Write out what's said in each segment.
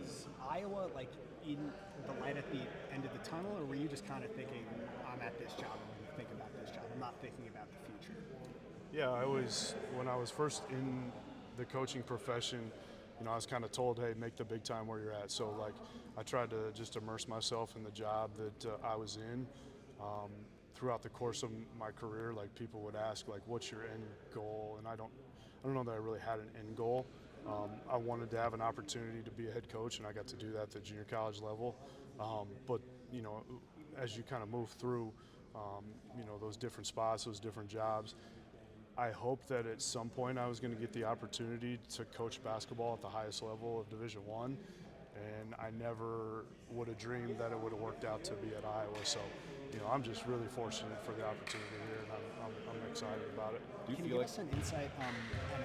was Iowa like in the light at the end of the tunnel, or were you just kind of thinking, I'm at this job, I'm going to think about this job, I'm not thinking about the future? Yeah, when I was first in the coaching profession, I was kind of told, hey, make the big time where you're at. So, like, I tried to just immerse myself in the job that I was in. Throughout the course of my career, like, people would ask, like, what's your end goal? And I don't know that I really had an end goal. I wanted to have an opportunity to be a head coach, and I got to do that at the junior college level. But, as you kind of move through, those different spots, those different jobs, I hoped that at some point I was going to get the opportunity to coach basketball at the highest level of Division I, and I never would have dreamed that it would have worked out to be at Iowa. So, I'm just really fortunate for the opportunity here, and I'm excited about it. Can you give us an insight on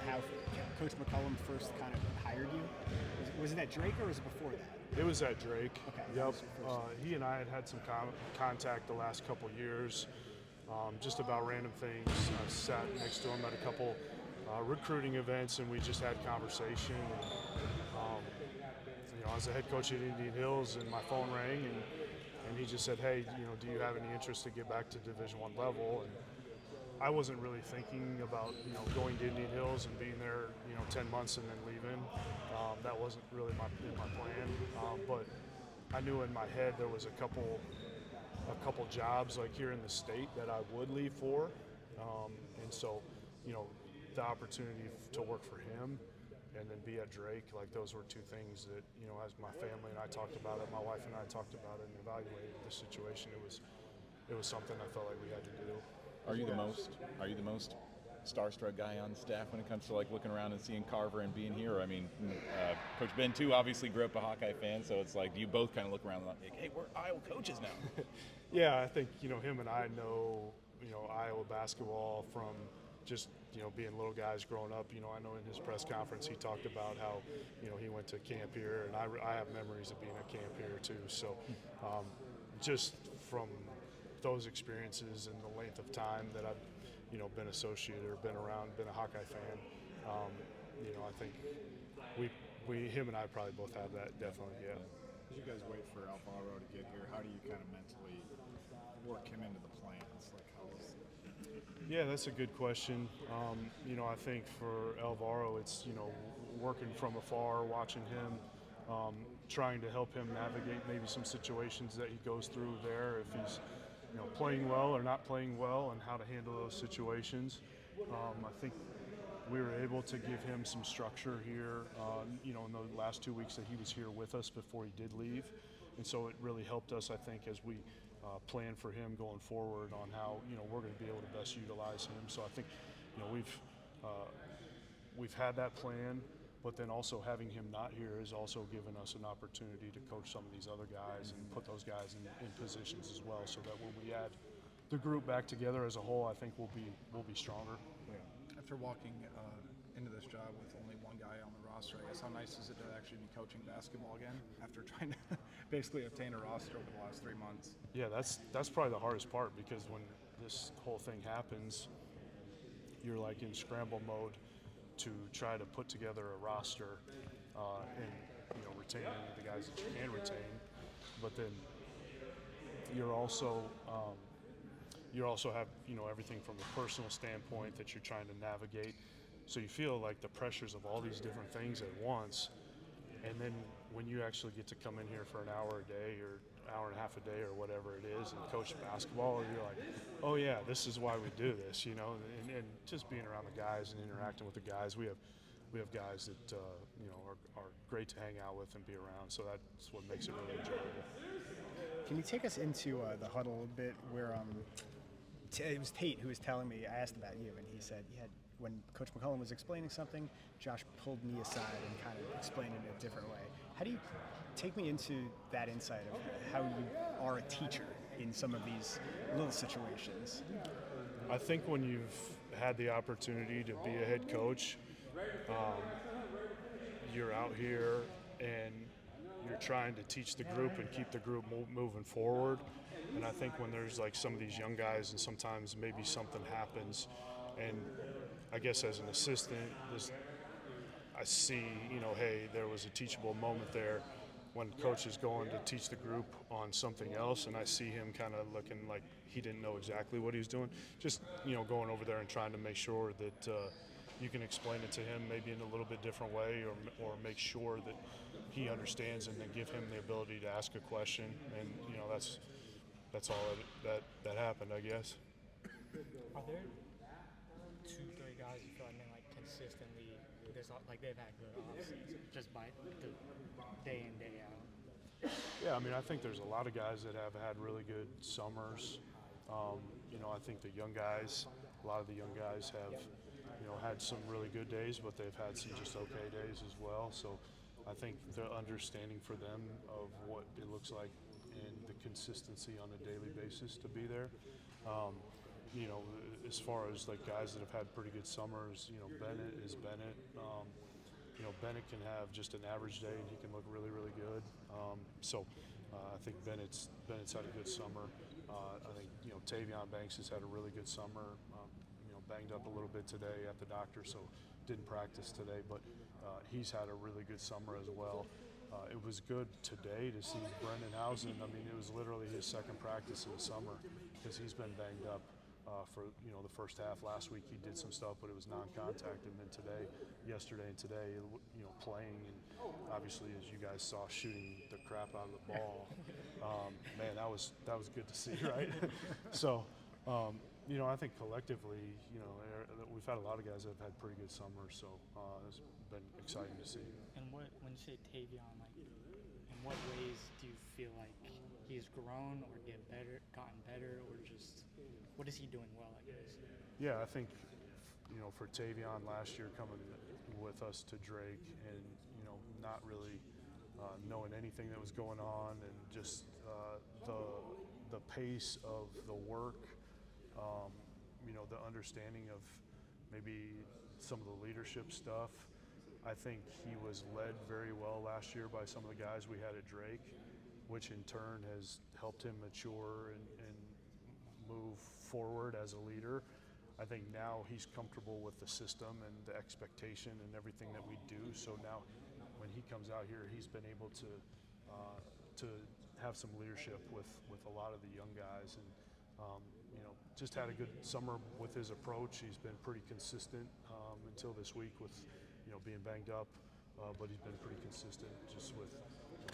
how Coach McCollum first kind of hired you? Was it at Drake or was it before that? It was at Drake. Okay. Yep. He and I had some contact the last couple years. Just about random things. I sat next to him at a couple recruiting events, and we just had conversation. I was the head coach at Indian Hills, and my phone rang, and he just said, "Hey, do you have any interest to get back to Division I level?" And I wasn't really thinking about going to Indian Hills and being there 10 months and then leaving. That wasn't really in my plan. But I knew in my head there was a couple jobs like here in the state that I would leave for, and so the opportunity to work for him and then be at Drake, like those were two things that as my family and I talked about it, my wife and I talked about it and evaluated the situation. It was something I felt like we had to do. Are you the most starstruck guy on staff when it comes to like looking around and seeing Carver and being here? I mean, Coach Ben too obviously grew up a Hawkeye fan, so it's like, do you both kind of look around and like, hey, we're Iowa coaches now? Yeah, I think him and I know Iowa basketball from just being little guys growing up. I know in his press conference he talked about how he went to camp here, and I have memories of being at camp here too. So just from those experiences and the length of time that I've been associated or been around, been a Hawkeye fan, I think him and I probably both have that, definitely. Yeah. As you guys wait for Alvaro to get here, how do you kind of mentally work him into the plans? Like, how is it? Yeah, that's a good question. I think for Alvaro, it's working from afar, watching him, trying to help him navigate maybe some situations that he goes through there, if he's playing well or not playing well, and how to handle those situations. I think we were able to give him some structure here, in the last 2 weeks that he was here with us before he did leave. And so it really helped us, I think, as we plan for him going forward on how, we're going to be able to best utilize him. So I think, we've had that plan, but then also having him not here has also given us an opportunity to coach some of these other guys and put those guys in positions as well, so that when we add the group back together as a whole, I think we'll be stronger. Yeah. After walking into this job with only one guy on the roster, I guess how nice is it to actually be coaching basketball again after trying to basically obtain a roster over the last 3 months? Yeah, that's probably the hardest part, because when this whole thing happens, you're like in scramble mode to try to put together a roster and retain any of the guys that you can retain, but then you also have everything from a personal standpoint that you're trying to navigate. So you feel like the pressures of all these different things at once, and then when you actually get to come in here for an hour a day or hour and a half a day or whatever it is and coach basketball, you're like, oh yeah, this is why we do this, and just being around the guys and interacting with the guys. We have guys that are great to hang out with and be around, so that's what makes it really enjoyable. Can you take us into the huddle a little bit, where it was Tate who was telling me, I asked about you, and he said when Coach McCollum was explaining something, Josh pulled me aside and kind of explained it in a different way. How do you take me into that insight of how you are a teacher in some of these little situations? I think when you've had the opportunity to be a head coach, you're out here and you're trying to teach the group and keep the group moving forward. And I think when there's like some of these young guys and sometimes maybe something happens, and I guess as an assistant, I see, hey, there was a teachable moment there. when coach is going to teach the group on something else, and I see him kind of looking like he didn't know exactly what he was doing, just going over there and trying to make sure that you can explain it to him maybe in a little bit different way, or make sure that he understands, and then give him the ability to ask a question. And that's all that happened, I guess. Are there 2-3 guys you feel like consistently they've had good offseasons just by the day in, day out? Yeah, I mean, I think there's a lot of guys that have had really good summers. I think a lot of the young guys have, had some really good days, but they've had some just okay days as well. So I think the understanding for them of what it looks like and the consistency on a daily basis to be there. As far as like guys that have had pretty good summers, Bennett is Bennett. Bennett can have just an average day and he can look really, really good. I think Bennett's had a good summer. I think Tavion Banks has had a really good summer. Banged up a little bit today at the doctor, so didn't practice today, but he's had a really good summer as well. It was good today to see Brendan Housen. I mean, it was literally his second practice in the summer because he's been banged up for the first half. Last week he did some stuff, but it was non-contact, and then yesterday and today, playing, and obviously, as you guys saw, shooting the crap out of the ball. Man, that was good to see, right? So. I think collectively, we've had a lot of guys that have had pretty good summers, so it's been exciting to see. And when you say Tavion, in what ways do you feel like he's grown or gotten better, or just what is he doing well, I guess? Yeah, I think, for Tavion last year coming with us to Drake and, not really knowing anything that was going on, and just the pace of the work, the understanding of maybe some of the leadership stuff. I think he was led very well last year by some of the guys we had at Drake, which in turn has helped him mature and move forward as a leader. I think now he's comfortable with the system and the expectation and everything that we do. So now when he comes out here, he's been able to have some leadership with a lot of the young guys, and just had a good summer with his approach. He's been pretty consistent until this week with being banged up, but he's been pretty consistent just with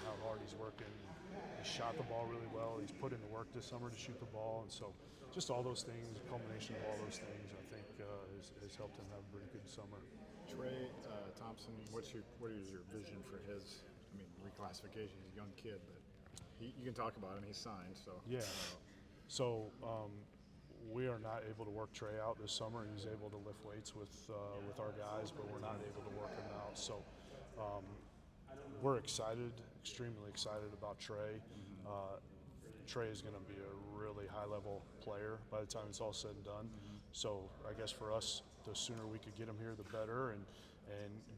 how hard he's working. He shot the ball really well. He's put in the work this summer to shoot the ball, and so just all those things, the culmination of all those things, I think has helped him have a pretty good summer. Trey Thompson, what is your vision for his? I mean, reclassification. He's a young kid, but you can talk about him. He's signed, so yeah. So we are not able to work Trey out this summer. He's able to lift weights with our guys, but we're not able to work him out. So we're extremely excited about Trey. Trey is going to be a really high-level player by the time it's all said and done. So I guess for us, the sooner we could get him here, the better, and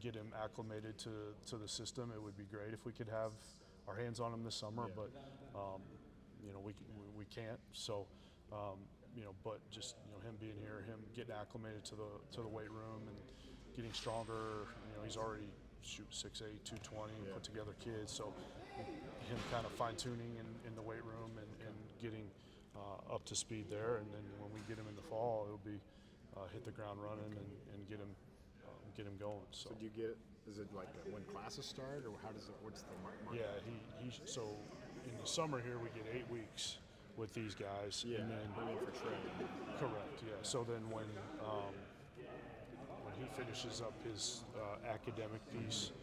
get him acclimated to the system. It would be great if we could have our hands on him this summer, but we can't. So but just him being here, him getting acclimated to the weight room and getting stronger. He's already shoot 6'8", 220, put together kids. So him kind of fine tuning in the weight room and getting up to speed there, and then when we get him in the fall, it'll be hit the ground running and get him going. So do you get it? Is it like when classes start, or how does it? What's the mark? Yeah, so in the summer here we get 8 weeks with these guys. Yeah, and then, I mean for Trey. Correct. Yeah. So then when he finishes up his academic piece,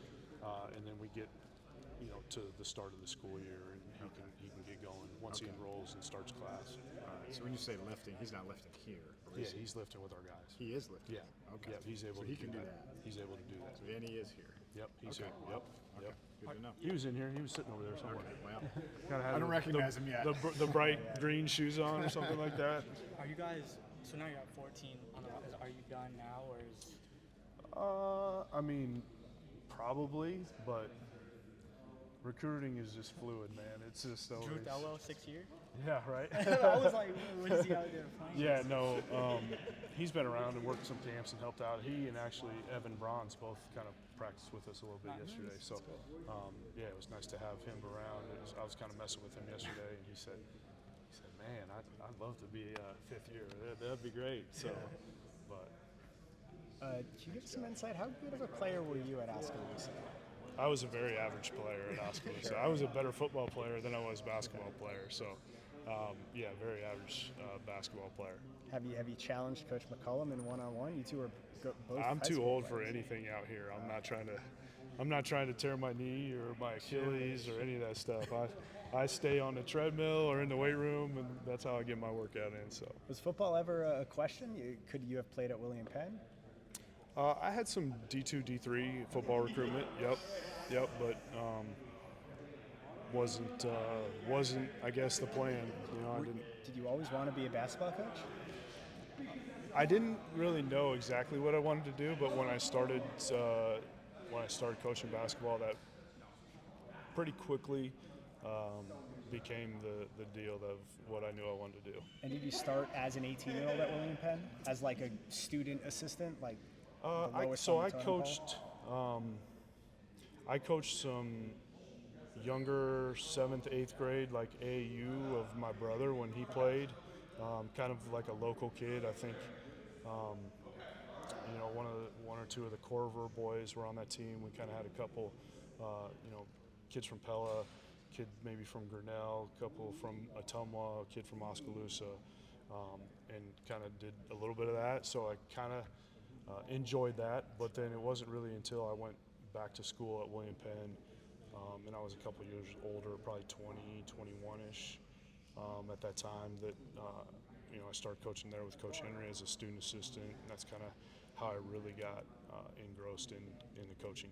and then we get to the start of the school year, and he can get going once he enrolls and starts class. All right. So when you say lifting, he's not lifting here. Yeah, he's lifting with our guys. He is lifting. Yeah. Okay. Yeah, he's able so to he can do that. He's able to do that. So, and he is here. Yep. He's okay. here. Yep. Okay. Yep. Good to know. He was in here. He was sitting over there somewhere. Okay. Well, Kinda had I don't recognize him yet. The bright green shoes on or something like that. Are you guys? So now you're at 14 on the. Are you done now, or is? I mean, probably, but recruiting is just fluid, man. It's just always. Drew Thelwell, 6 years. Yeah, right. I was like, what is he out there playing? Yeah, no, he's been around and worked some camps and helped out. He and actually Evan Bronze both kind of practiced with us a little bit yesterday. So, yeah, it was nice to have him around. I was kind of messing with him yesterday, and he said, man, I'd love to be fifth year. That'd be great. So, but. Can you give some insight? How good of a player were you at Oskaloosa? I was a very average player at Oskaloosa. I was a better football player than I was basketball player. So, yeah, very average basketball player. Have you challenged Coach McCollum in one-on-one? You two are both. I'm high too school old players. for anything out here. I'm not trying to tear my knee or my Achilles or any of that stuff. I stay on the treadmill or in the weight room, and that's how I get my workout in. So. Was football ever a question? Could you have played at William Penn? I had some D2, D3 football recruitment. Yep, but wasn't I guess the plan. You know, I didn't. Did you always want to be a basketball coach? I didn't really know exactly what I wanted to do, but when I started coaching basketball, that pretty quickly became the deal of what I knew I wanted to do. And did you start as an 18-year-old at William Penn, as like a student assistant, like? I coached some younger 7th, 8th grade, like AAU of my brother when he played, kind of like a local kid. I think, you know, one or two of the Corver boys were on that team. We kind of had a couple, you know, kids from Pella, kid maybe from Grinnell, a couple from Ottumwa, a kid from Oskaloosa, and kind of did a little bit of that. So I kind of enjoyed that, but then it wasn't really until I went back to school at William Penn, and I was a couple years older, probably 20, 21-ish at that time, that you know, I started coaching there with Coach Henry as a student assistant, and that's kind of how I really got engrossed in the coaching.